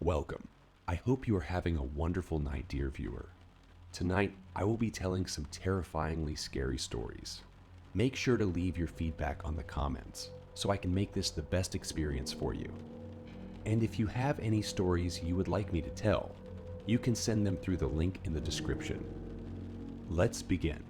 Welcome. I hope you are having a wonderful night, dear viewer. Tonight, I will be telling some terrifyingly scary stories. Make sure to leave your feedback on the comments so I can make this the best experience for you. And if you have any stories you would like me to tell, you can send them through the link in the description. Let's begin.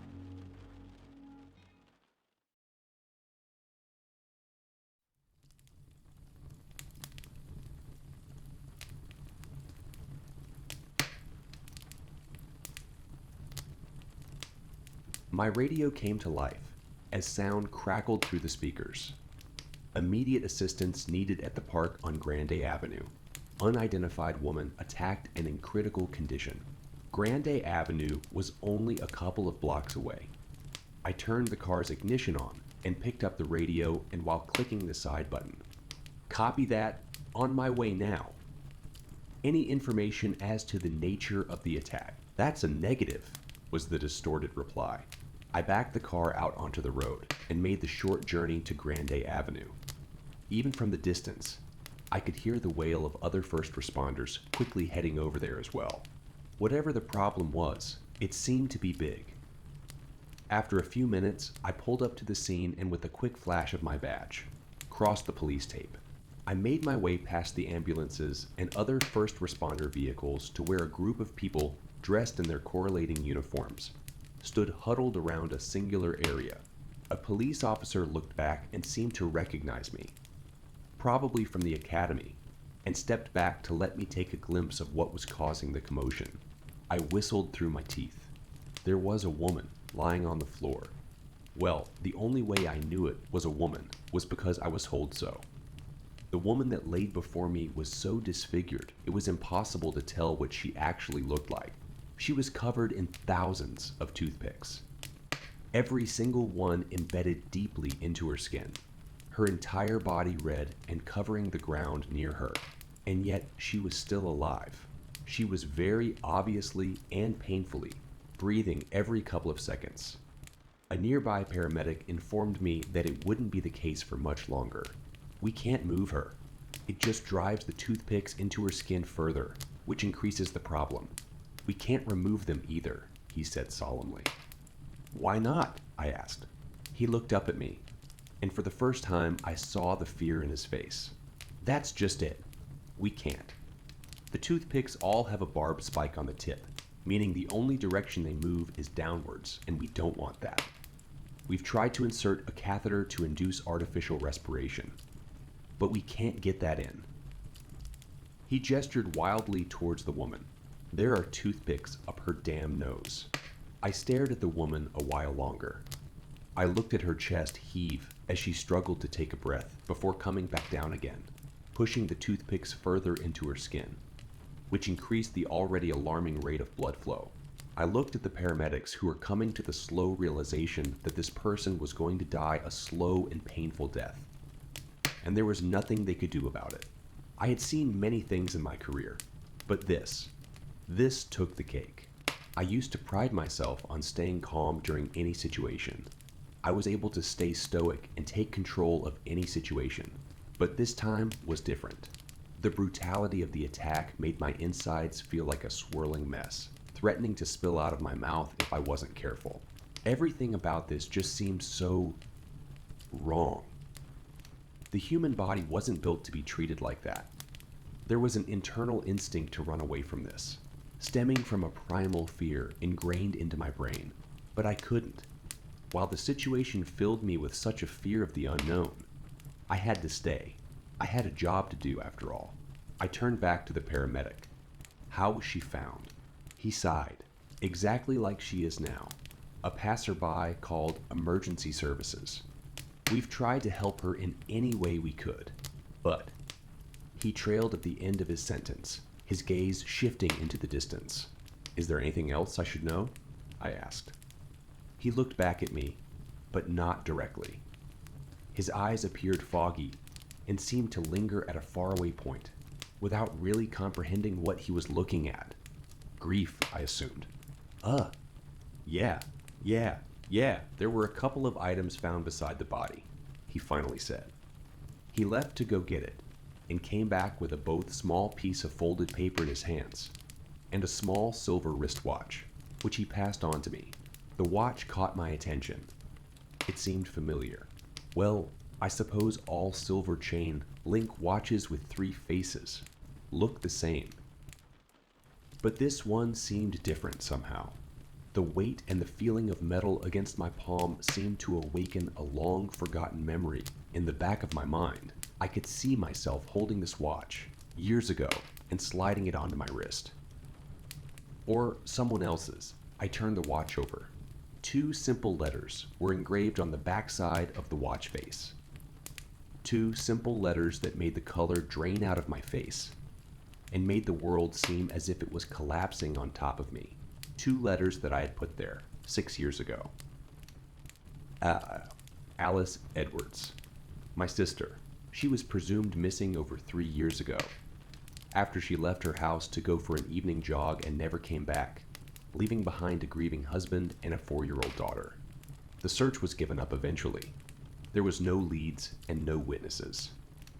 My radio came to life as sound crackled through the speakers. Immediate assistance needed at the park on Grande Avenue. Unidentified woman attacked and in critical condition. Grande Avenue was only a couple of blocks away. I turned the car's ignition on and picked up the radio, and while clicking the side button, "Copy that, on my way now." "Any information as to the nature of the attack?" "That's a negative," was the distorted reply. I backed the car out onto the road and made the short journey to Grande Avenue. Even from the distance, I could hear the wail of other first responders quickly heading over there as well. Whatever the problem was, it seemed to be big. After a few minutes, I pulled up to the scene and with a quick flash of my badge, crossed the police tape. I made my way past the ambulances and other first responder vehicles to where a group of people dressed in their correlating uniforms stood huddled around a singular area. A police officer looked back and seemed to recognize me, probably from the academy, and stepped back to let me take a glimpse of what was causing the commotion. I whistled through my teeth. There was a woman lying on the floor. Well, the only way I knew it was a woman was because I was told so. The woman that laid before me was so disfigured, it was impossible to tell what she actually looked like. She was covered in thousands of toothpicks, every single one embedded deeply into her skin, her entire body red and covering the ground near her, and yet she was still alive. She was very obviously and painfully breathing every couple of seconds. A nearby paramedic informed me that it wouldn't be the case for much longer. "We can't move her. It just drives the toothpicks into her skin further, which increases the problem. We can't remove them either," he said solemnly. "Why not?" I asked. He looked up at me, and for the first time I saw the fear in his face. "That's just it. We can't. The toothpicks all have a barbed spike on the tip, meaning the only direction they move is downwards, and we don't want that. We've tried to insert a catheter to induce artificial respiration, but we can't get that in." He gestured wildly towards the woman. "There are toothpicks up her damn nose." I stared at the woman a while longer. I looked at her chest heave as she struggled to take a breath before coming back down again, pushing the toothpicks further into her skin, which increased the already alarming rate of blood flow. I looked at the paramedics who were coming to the slow realization that this person was going to die a slow and painful death, and there was nothing they could do about it. I had seen many things in my career, but this took the cake. I used to pride myself on staying calm during any situation. I was able to stay stoic and take control of any situation, but this time was different. The brutality of the attack made my insides feel like a swirling mess, threatening to spill out of my mouth if I wasn't careful. Everything about this just seemed so wrong. The human body wasn't built to be treated like that. There was an internal instinct to run away from this, stemming from a primal fear ingrained into my brain, but I couldn't. While the situation filled me with such a fear of the unknown, I had to stay. I had a job to do after all. I turned back to the paramedic. "How was she found?" He sighed, exactly like she is now. "A passerby called emergency services. We've tried to help her in any way we could, but..." He trailed at the end of his sentence, his gaze shifting into the distance. "Is there anything else I should know?" I asked. He looked back at me, but not directly. His eyes appeared foggy and seemed to linger at a faraway point, without really comprehending what he was looking at. Grief, I assumed. Yeah, there were a couple of items found beside the body," he finally said. He left to go get it, and came back with a both small piece of folded paper in his hands and a small silver wristwatch, which he passed on to me. The watch caught my attention. It seemed familiar. Well, I suppose all silver chain link watches with 3 faces look the same. But this one seemed different somehow. The weight and the feeling of metal against my palm seemed to awaken a long-forgotten memory in the back of my mind. I could see myself holding this watch years ago and sliding it onto my wrist. Or someone else's. I turned the watch over. 2 simple letters were engraved on the backside of the watch face. 2 simple letters that made the color drain out of my face and made the world seem as if it was collapsing on top of me. 2 letters that I had put there 6 years ago. Alice Edwards. My sister. She was presumed missing over 3 years ago, after she left her house to go for an evening jog and never came back, leaving behind a grieving husband and a 4-year-old daughter. The search was given up eventually. There was no leads and no witnesses.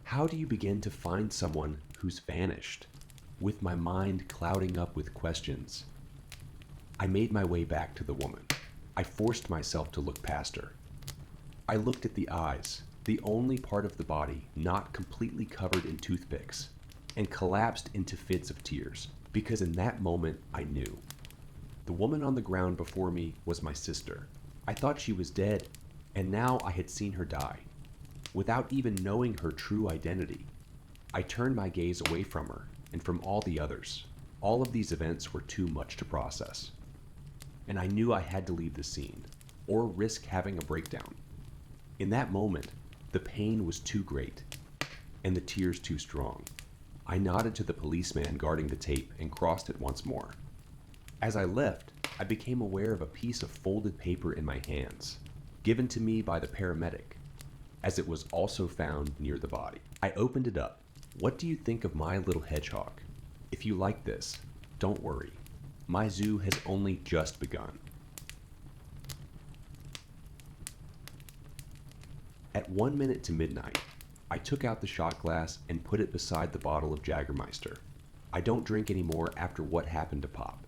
How do you begin to find someone who's vanished? With my mind clouding up with questions, I made my way back to the woman. I forced myself to look past her. I looked at the eyes, the only part of the body not completely covered in toothpicks, and collapsed into fits of tears, because in that moment I knew. The woman on the ground before me was my sister. I thought she was dead, and now I had seen her die. Without even knowing her true identity, I turned my gaze away from her and from all the others. All of these events were too much to process, and I knew I had to leave the scene, or risk having a breakdown. In that moment, the pain was too great, and the tears too strong. I nodded to the policeman guarding the tape and crossed it once more. As I left, I became aware of a piece of folded paper in my hands, given to me by the paramedic, as it was also found near the body. I opened it up. What do you think of my little hedgehog? If you like this, don't worry. My zoo has only just begun. At 1 minute to midnight, I took out the shot glass and put it beside the bottle of Jägermeister. I don't drink anymore after what happened to Pop.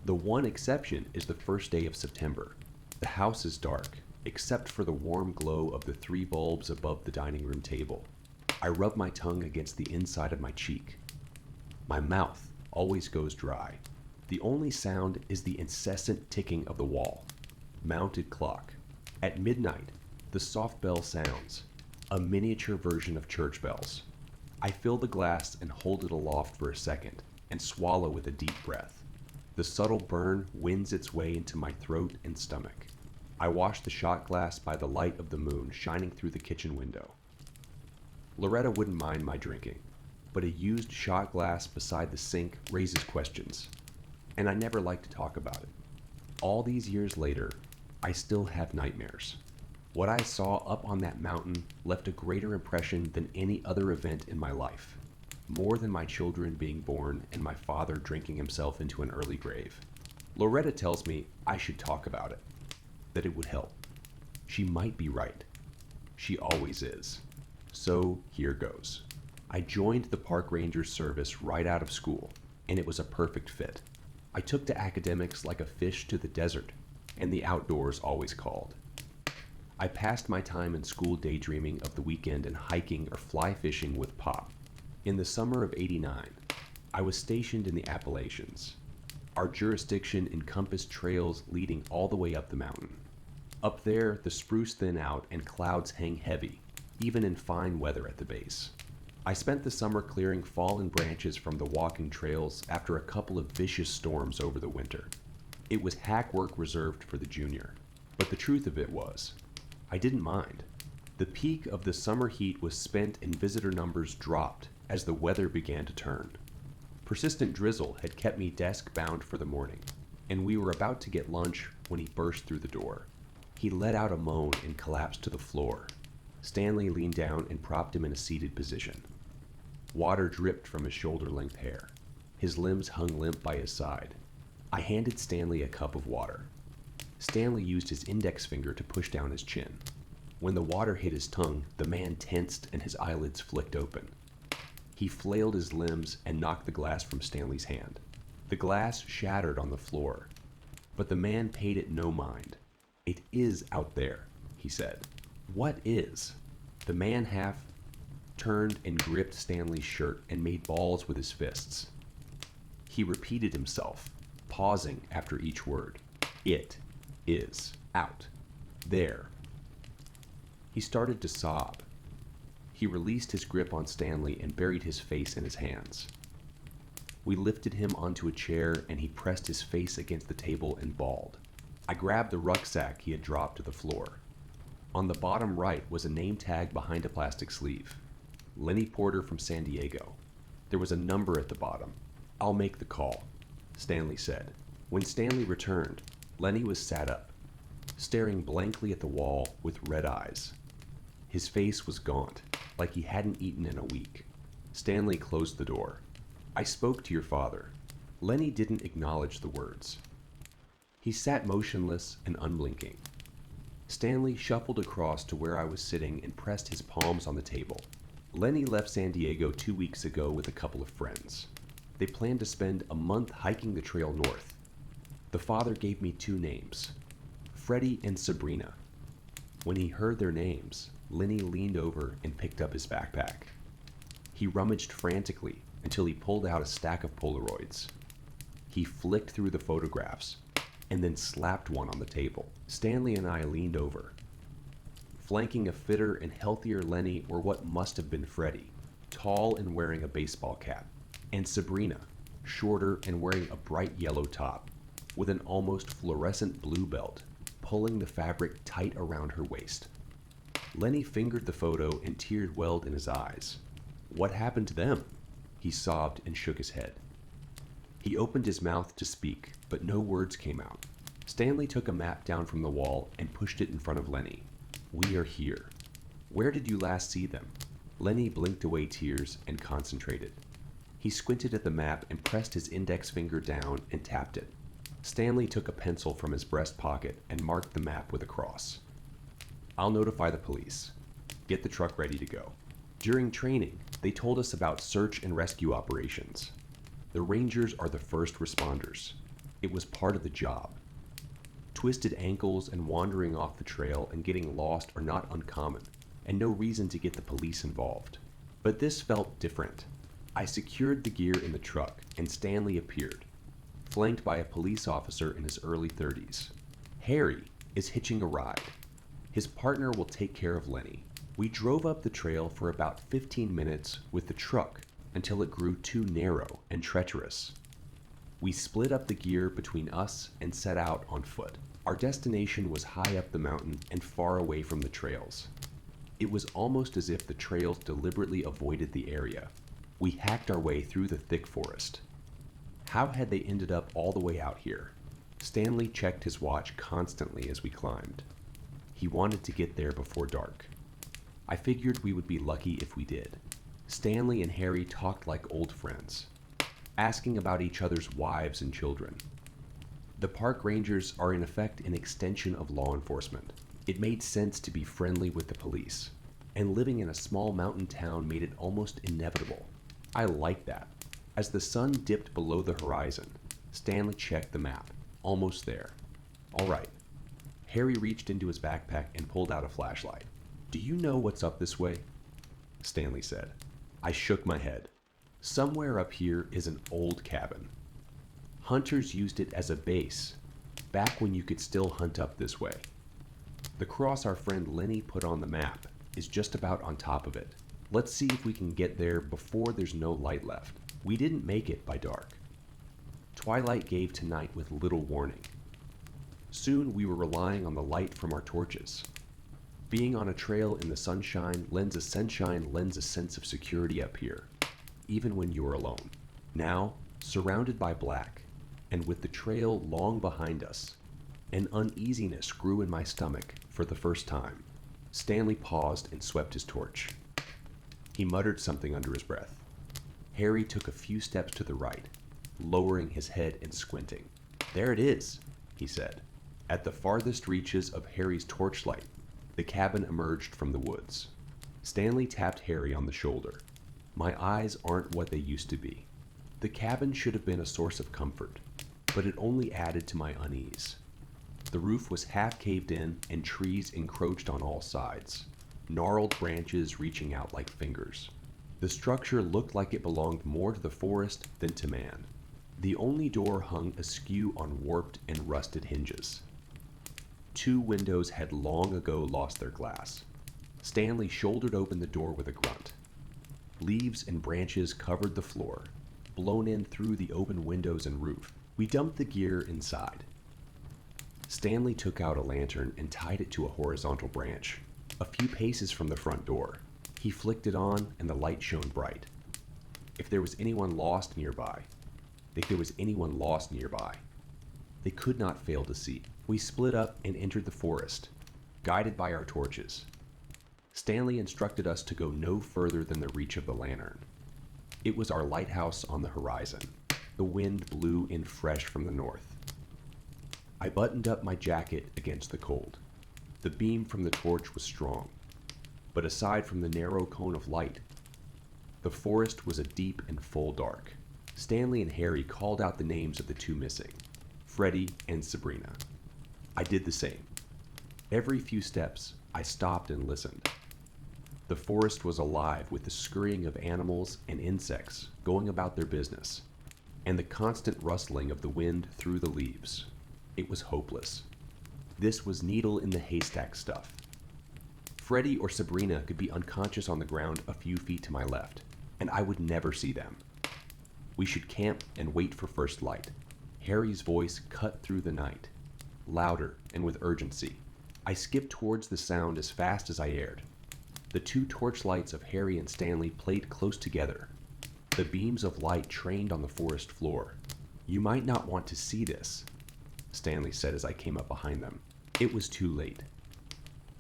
The one exception is the first day of September. The house is dark, except for the warm glow of the 3 bulbs above the dining room table. I rub my tongue against the inside of my cheek. My mouth always goes dry. The only sound is the incessant ticking of the wall. Mounted clock. At midnight, the soft bell sounds, a miniature version of church bells. I fill the glass and hold it aloft for a second, and swallow with a deep breath. The subtle burn wins its way into my throat and stomach. I wash the shot glass by the light of the moon shining through the kitchen window. Loretta wouldn't mind my drinking, but a used shot glass beside the sink raises questions, and I never like to talk about it. All these years later, I still have nightmares. What I saw up on that mountain left a greater impression than any other event in my life, more than my children being born and my father drinking himself into an early grave. Loretta tells me I should talk about it, that it would help. She might be right. She always is. So here goes. I joined the park ranger's service right out of school, and it was a perfect fit. I took to academics like a fish to the desert, and the outdoors always called. I passed my time in school daydreaming of the weekend and hiking or fly fishing with Pop. In the summer of '89, I was stationed in the Appalachians. Our jurisdiction encompassed trails leading all the way up the mountain. Up there, the spruce thin out and clouds hang heavy, even in fine weather at the base. I spent the summer clearing fallen branches from the walking trails after a couple of vicious storms over the winter. It was hack work reserved for the junior, but the truth of it was, I didn't mind. The peak of the summer heat was spent and visitor numbers dropped as the weather began to turn. Persistent drizzle had kept me desk-bound for the morning, and we were about to get lunch when he burst through the door. He let out a moan and collapsed to the floor. Stanley leaned down and propped him in a seated position. Water dripped from his shoulder-length hair. His limbs hung limp by his side. I handed Stanley a cup of water. Stanley used his index finger to push down his chin. When the water hit his tongue, the man tensed and his eyelids flicked open. He flailed his limbs and knocked the glass from Stanley's hand. The glass shattered on the floor, but the man paid it no mind. "It is out there," he said. "What is?" The man half turned and gripped Stanley's shirt and made balls with his fists. He repeated himself, pausing after each word. "It is out there." He started to sob. He released his grip on Stanley and buried his face in his hands. We lifted him onto a chair and he pressed his face against the table and bawled. I grabbed the rucksack he had dropped to the floor. On the bottom right was a name tag behind a plastic sleeve. Lenny Porter from San Diego. There was a number at the bottom. "I'll make the call," Stanley said. When Stanley returned, Lenny was sat up, staring blankly at the wall with red eyes. His face was gaunt, like he hadn't eaten in a week. Stanley closed the door. "I spoke to your father." Lenny didn't acknowledge the words. He sat motionless and unblinking. Stanley shuffled across to where I was sitting and pressed his palms on the table. Lenny left San Diego 2 weeks ago with a couple of friends. They planned to spend a month hiking the trail north. The father gave me 2 names, Freddie and Sabrina. When he heard their names, Lenny leaned over and picked up his backpack. He rummaged frantically until he pulled out a stack of Polaroids. He flicked through the photographs and then slapped one on the table. Stanley and I leaned over. Flanking a fitter and healthier Lenny were what must have been Freddie, tall and wearing a baseball cap, and Sabrina, shorter and wearing a bright yellow top, with an almost fluorescent blue belt, pulling the fabric tight around her waist. Lenny fingered the photo and tears welled in his eyes. "What happened to them?" He sobbed and shook his head. He opened his mouth to speak, but no words came out. Stanley took a map down from the wall and pushed it in front of Lenny. "We are here. Where did you last see them?" Lenny blinked away tears and concentrated. He squinted at the map and pressed his index finger down and tapped it. Stanley took a pencil from his breast pocket and marked the map with a cross. "I'll notify the police. Get the truck ready to go." During training, they told us about search and rescue operations. The Rangers are the first responders. It was part of the job. Twisted ankles and wandering off the trail and getting lost are not uncommon, and no reason to get the police involved. But this felt different. I secured the gear in the truck, and Stanley appeared, flanked by a police officer in his early 30s. Harry is hitching a ride. His partner will take care of Lenny. We drove up the trail for about 15 minutes with the truck until it grew too narrow and treacherous. We split up the gear between us and set out on foot. Our destination was high up the mountain and far away from the trails. It was almost as if the trails deliberately avoided the area. We hacked our way through the thick forest. How had they ended up all the way out here? Stanley checked his watch constantly as we climbed. He wanted to get there before dark. I figured we would be lucky if we did. Stanley and Harry talked like old friends, asking about each other's wives and children. The park rangers are in effect an extension of law enforcement. It made sense to be friendly with the police, and living in a small mountain town made it almost inevitable. I liked that. As the sun dipped below the horizon, Stanley checked the map. Almost there. All right. Harry reached into his backpack and pulled out a flashlight. "Do you know what's up this way?" Stanley said. I shook my head. Somewhere up here is an old cabin. Hunters used it as a base, back when you could still hunt up this way. The cross our friend Lenny put on the map is just about on top of it. Let's see if we can get there before there's no light left. We didn't make it by dark. Twilight gave tonight with little warning. Soon we were relying on the light from our torches. Being on a trail in the sunshine lends a sense of security up here, even when you're alone. Now, surrounded by black, and with the trail long behind us, an uneasiness grew in my stomach for the first time. Stanley paused and swept his torch. He muttered something under his breath. Harry took a few steps to the right, lowering his head and squinting. "There it is," he said. At the farthest reaches of Harry's torchlight, the cabin emerged from the woods. Stanley tapped Harry on the shoulder. My eyes aren't what they used to be. The cabin should have been a source of comfort, but it only added to my unease. The roof was half caved in and trees encroached on all sides, gnarled branches reaching out like fingers. The structure looked like it belonged more to the forest than to man. The only door hung askew on warped and rusted hinges. 2 windows had long ago lost their glass. Stanley shouldered open the door with a grunt. Leaves and branches covered the floor, blown in through the open windows and roof. We dumped the gear inside. Stanley took out a lantern and tied it to a horizontal branch, a few paces from the front door. He flicked it on and the light shone bright. If there was anyone lost nearby, they could not fail to see. We split up and entered the forest, guided by our torches. Stanley instructed us to go no further than the reach of the lantern. It was our lighthouse on the horizon. The wind blew in fresh from the north. I buttoned up my jacket against the cold. The beam from the torch was strong, but aside from the narrow cone of light, the forest was a deep and full dark. Stanley and Harry called out the names of the 2 missing, Freddie and Sabrina. I did the same. Every few steps, I stopped and listened. The forest was alive with the scurrying of animals and insects going about their business, and the constant rustling of the wind through the leaves. It was hopeless. This was needle in the haystack stuff. Freddie or Sabrina could be unconscious on the ground a few feet to my left, and I would never see them. We should camp and wait for first light. Harry's voice cut through the night, louder and with urgency. I skipped towards the sound as fast as I dared. The 2 torchlights of Harry and Stanley played close together. The beams of light trained on the forest floor. "You might not want to see this," Stanley said as I came up behind them. It was too late.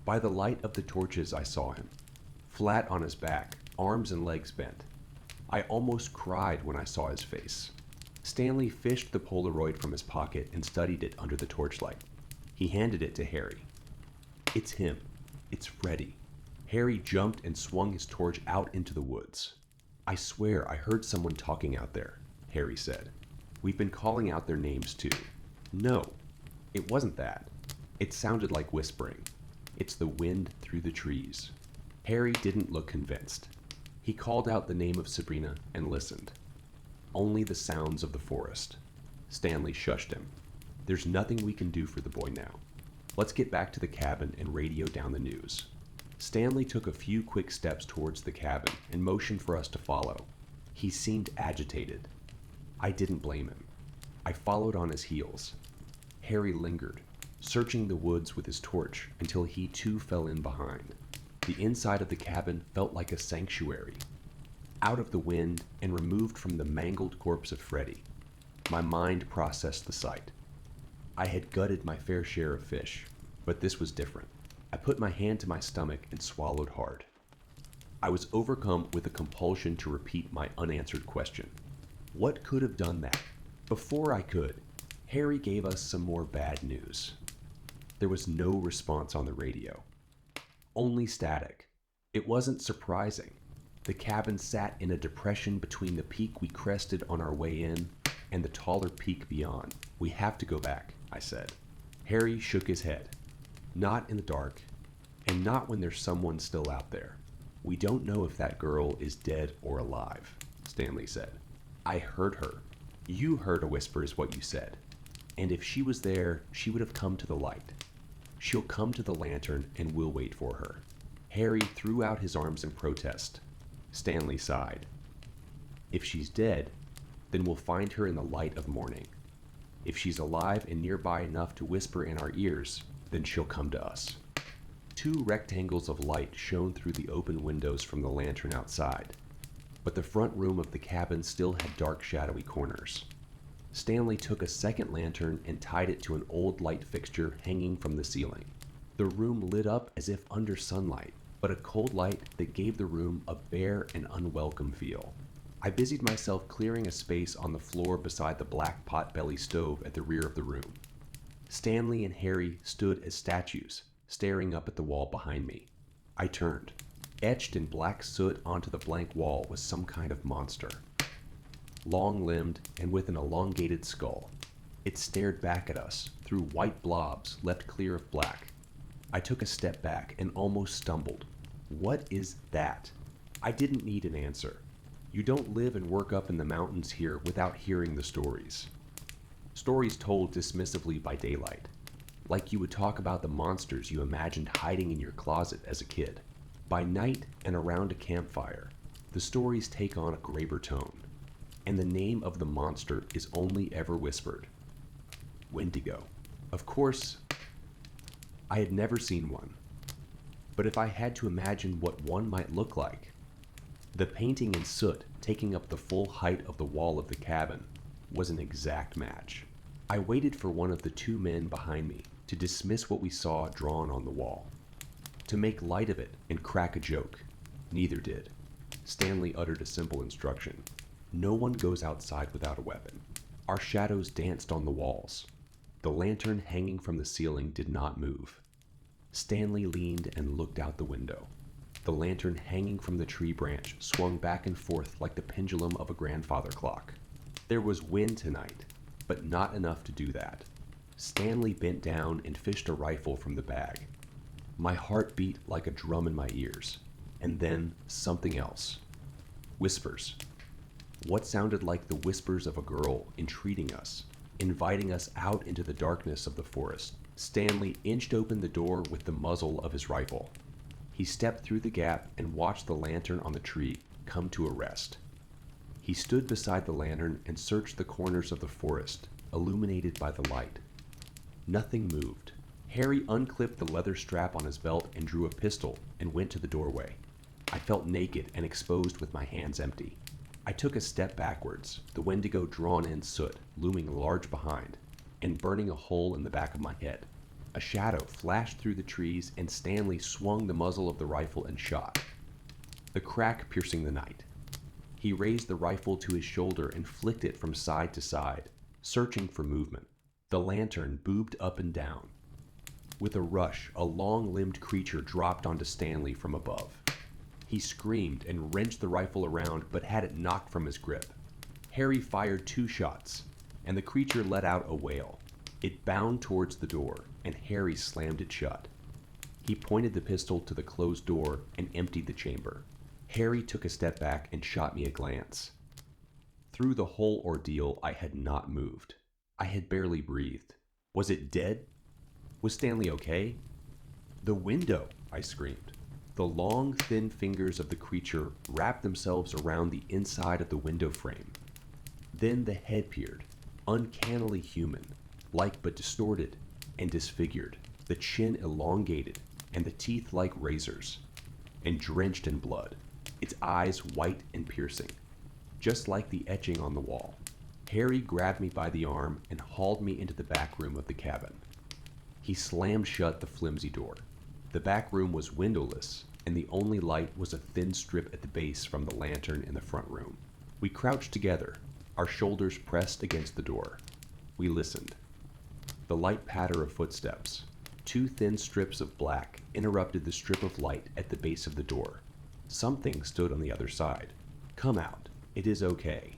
By the light of the torches I saw him, flat on his back, arms and legs bent. I almost cried when I saw his face. Stanley fished the Polaroid from his pocket and studied it under the torchlight. He handed it to Harry. "It's him. It's Freddie." Harry jumped and swung his torch out into the woods. "I swear I heard someone talking out there," Harry said. "We've been calling out their names too." "No, it wasn't that. It sounded like whispering. It's the wind through the trees." Harry didn't look convinced. He called out the name of Sabrina and listened. Only the sounds of the forest. Stanley shushed him. "There's nothing we can do for the boy now. Let's get back to the cabin and radio down the news." Stanley took a few quick steps towards the cabin and motioned for us to follow. He seemed agitated. I didn't blame him. I followed on his heels. Harry lingered, searching the woods with his torch until he too fell in behind. The inside of the cabin felt like a sanctuary, out of the wind and removed from the mangled corpse of Freddie. My mind processed the sight. I had gutted my fair share of fish, but this was different. I put my hand to my stomach and swallowed hard. I was overcome with a compulsion to repeat my unanswered question. What could have done that? Before I could, Harry gave us some more bad news. There was no response on the radio. Only static. It wasn't surprising. The cabin sat in a depression between the peak we crested on our way in and the taller peak beyond. "We have to go back," I said. Harry shook his head. "Not in the dark, and not when there's someone still out there. We don't know if that girl is dead or alive," Stanley said. "I heard her. You heard a whisper is what you said. And if she was there, she would have come to the light. She'll come to the lantern and we'll wait for her." Harry threw out his arms in protest. Stanley sighed. "If she's dead, then we'll find her in the light of morning. If she's alive and nearby enough to whisper in our ears, then she'll come to us." 2 rectangles of light shone through the open windows from the lantern outside, but the front room of the cabin still had dark, shadowy corners. Stanley took a second lantern and tied it to an old light fixture hanging from the ceiling. The room lit up as if under sunlight, but a cold light that gave the room a bare and unwelcome feel. I busied myself clearing a space on the floor beside the black pot-belly stove at the rear of the room. Stanley and Harry stood as statues, staring up at the wall behind me. I turned. Etched in black soot onto the blank wall was some kind of monster. Long-limbed and with an elongated skull. It stared back at us through white blobs left clear of black. I took a step back and almost stumbled. What is that? I didn't need an answer. You don't live and work up in the mountains here without hearing the stories. Stories told dismissively by daylight. Like you would talk about the monsters you imagined hiding in your closet as a kid. By night and around a campfire, the stories take on a graver tone, and the name of the monster is only ever whispered. Wendigo. Of course, I had never seen one, but if I had to imagine what one might look like, the painting in soot taking up the full height of the wall of the cabin was an exact match. I waited for one of the two men behind me to dismiss what we saw drawn on the wall, to make light of it and crack a joke. Neither did. Stanley uttered a simple instruction. No one goes outside without a weapon. Our shadows danced on the walls. The lantern hanging from the ceiling did not move. Stanley leaned and looked out the window. The lantern hanging from the tree branch swung back and forth like the pendulum of a grandfather clock. There was wind tonight, but not enough to do that. Stanley bent down and fished a rifle from the bag. My heart beat like a drum in my ears, and then something else. Whispers. What sounded like the whispers of a girl entreating us, inviting us out into the darkness of the forest. Stanley inched open the door with the muzzle of his rifle. He stepped through the gap and watched the lantern on the tree come to a rest. He stood beside the lantern and searched the corners of the forest, illuminated by the light. Nothing moved. Harry unclipped the leather strap on his belt and drew a pistol and went to the doorway. I felt naked and exposed with my hands empty. I took a step backwards, the Wendigo drawn in soot, looming large behind, and burning a hole in the back of my head. A shadow flashed through the trees and Stanley swung the muzzle of the rifle and shot, the crack piercing the night. He raised the rifle to his shoulder and flicked it from side to side, searching for movement. The lantern boobed up and down. With a rush, a long-limbed creature dropped onto Stanley from above. He screamed and wrenched the rifle around, but had it knocked from his grip. Harry fired 2 shots, and the creature let out a wail. It bounded towards the door, and Harry slammed it shut. He pointed the pistol to the closed door and emptied the chamber. Harry took a step back and shot me a glance. Through the whole ordeal, I had not moved. I had barely breathed. Was it dead? Was Stanley okay? The window, I screamed. The long, thin fingers of the creature wrapped themselves around the inside of the window frame. Then the head peered, uncannily human, like but distorted and disfigured, the chin elongated, and the teeth like razors, and drenched in blood, its eyes white and piercing, just like the etching on the wall. Harry grabbed me by the arm and hauled me into the back room of the cabin. He slammed shut the flimsy door. The back room was windowless, and the only light was a thin strip at the base from the lantern in the front room. We crouched together, our shoulders pressed against the door. We listened. The light patter of footsteps. 2 thin strips of black interrupted the strip of light at the base of the door. Something stood on the other side. Come out. It is okay.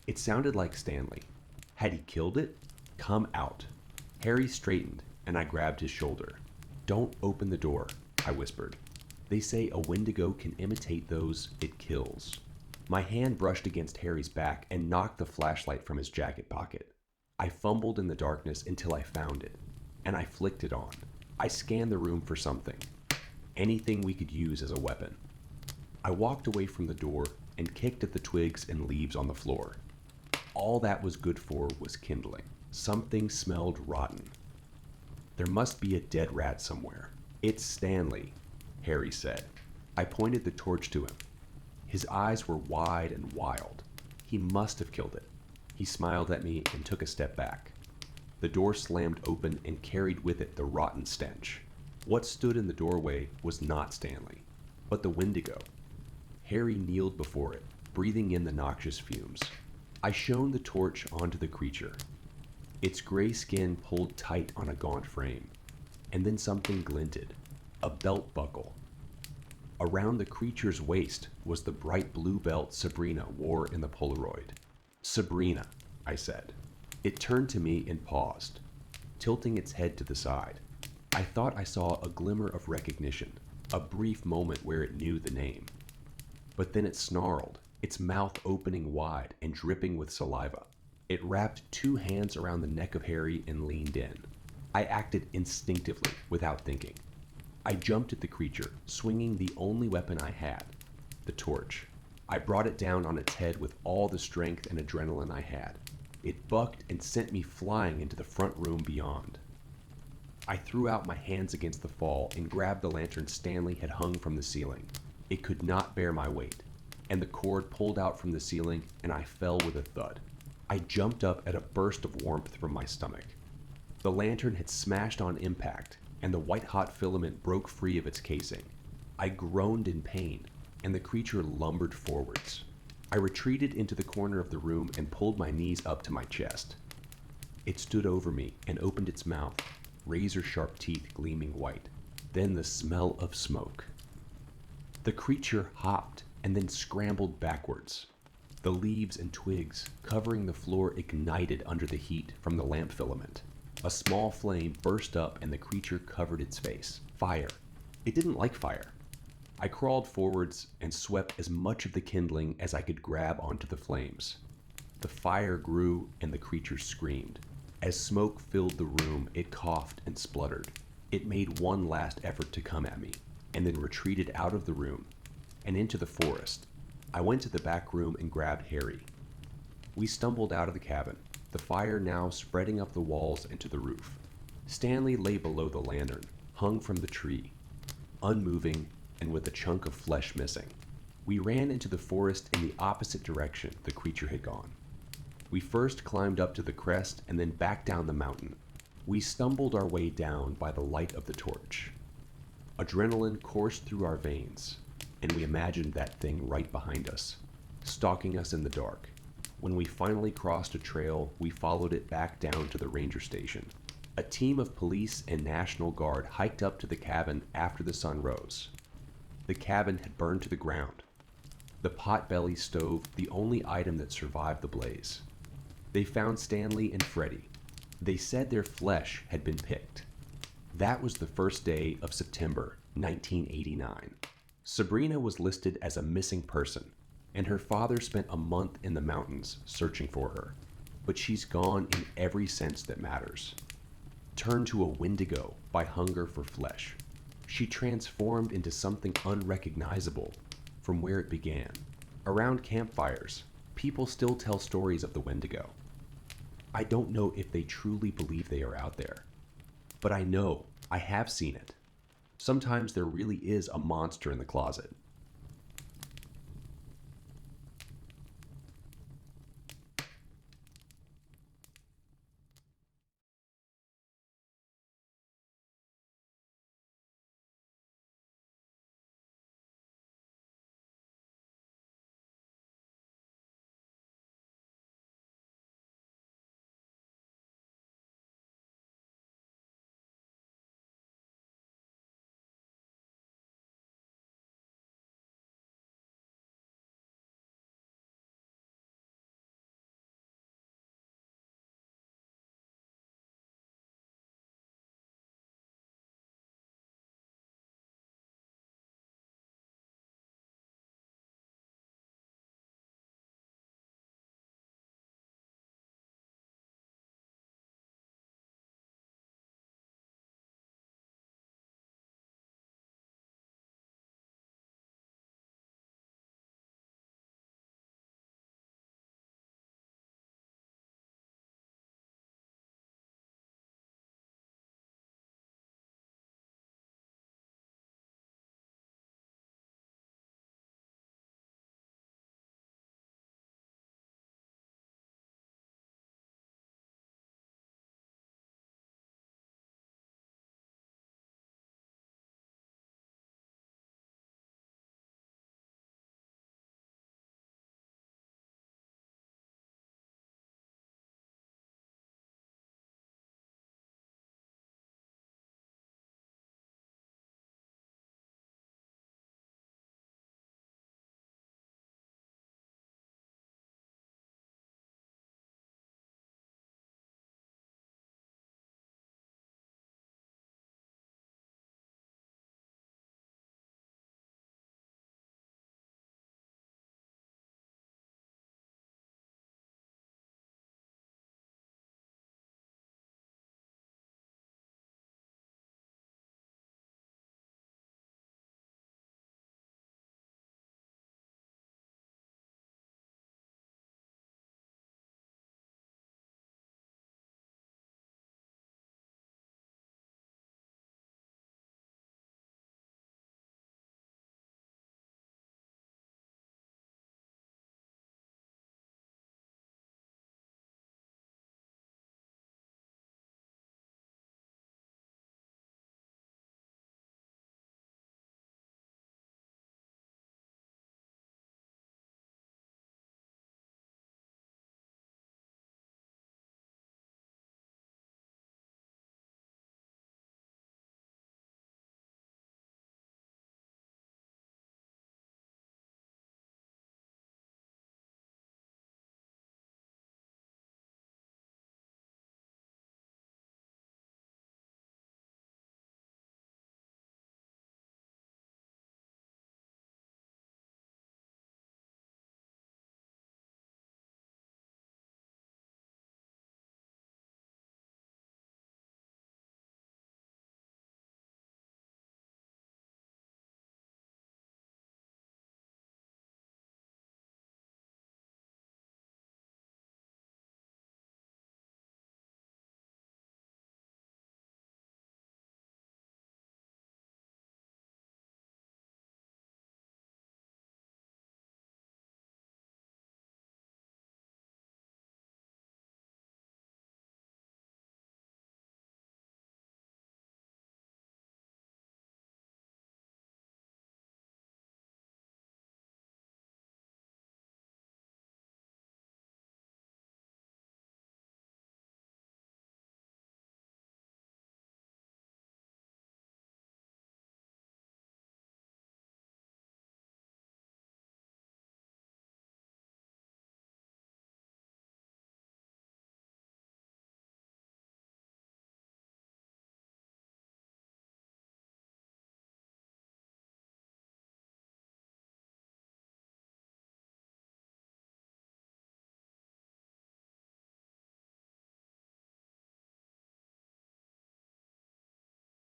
It sounded like Stanley. Had he killed it? Come out. Harry straightened, and I grabbed his shoulder. Don't open the door, I whispered. They say a Wendigo can imitate those it kills. My hand brushed against Harry's back and knocked the flashlight from his jacket pocket. I fumbled in the darkness until I found it, and I flicked it on. I scanned the room for something. Anything we could use as a weapon. I walked away from the door and kicked at the twigs and leaves on the floor. All that was good for was kindling. Something smelled rotten. There must be a dead rat somewhere. It's Stanley, Harry said. I pointed the torch to him. His eyes were wide and wild. He must have killed it. He smiled at me and took a step back. The door slammed open and carried with it the rotten stench. What stood in the doorway was not Stanley, but the Wendigo. Harry kneeled before it, breathing in the noxious fumes. I shone the torch onto the creature. Its gray skin pulled tight on a gaunt frame, and then something glinted, a belt buckle. Around the creature's waist was the bright blue belt Sabrina wore in the Polaroid. "Sabrina," I said. It turned to me and paused, tilting its head to the side. I thought I saw a glimmer of recognition, a brief moment where it knew the name. But then it snarled, its mouth opening wide and dripping with saliva. It wrapped 2 hands around the neck of Harry and leaned in. I acted instinctively, without thinking. I jumped at the creature, swinging the only weapon I had, the torch. I brought it down on its head with all the strength and adrenaline I had. It bucked and sent me flying into the front room beyond. I threw out my hands against the fall and grabbed the lantern Stanley had hung from the ceiling. It could not bear my weight, and the cord pulled out from the ceiling and I fell with a thud. I jumped up at a burst of warmth from my stomach. The lantern had smashed on impact, and the white-hot filament broke free of its casing. I groaned in pain, and the creature lumbered forwards. I retreated into the corner of the room and pulled my knees up to my chest. It stood over me and opened its mouth, razor-sharp teeth gleaming white. Then the smell of smoke. The creature hopped and then scrambled backwards. The leaves and twigs covering the floor ignited under the heat from the lamp filament. A small flame burst up and the creature covered its face. Fire. It didn't like fire. I crawled forwards and swept as much of the kindling as I could grab onto the flames. The fire grew and the creature screamed. As smoke filled the room, it coughed and spluttered. It made one last effort to come at me, and then retreated out of the room and into the forest. I went to the back room and grabbed Harry. We stumbled out of the cabin, the fire now spreading up the walls and to the roof. Stanley lay below the lantern, hung from the tree, unmoving and with a chunk of flesh missing. We ran into the forest in the opposite direction the creature had gone. We first climbed up to the crest and then back down the mountain. We stumbled our way down by the light of the torch. Adrenaline coursed through our veins, and we imagined that thing right behind us, stalking us in the dark. When we finally crossed a trail, we followed it back down to the ranger station. A team of police and National Guard hiked up to the cabin after the sun rose. The cabin had burned to the ground. The potbelly stove, the only item that survived the blaze. They found Stanley and Freddie. They said their flesh had been picked. That was the first day of September 1989. Sabrina was listed as a missing person, and her father spent a month in the mountains searching for her. But she's gone in every sense that matters. Turned to a Wendigo by hunger for flesh. She transformed into something unrecognizable from where it began. Around campfires, people still tell stories of the Wendigo. I don't know if they truly believe they are out there, but I know I have seen it. Sometimes there really is a monster in the closet.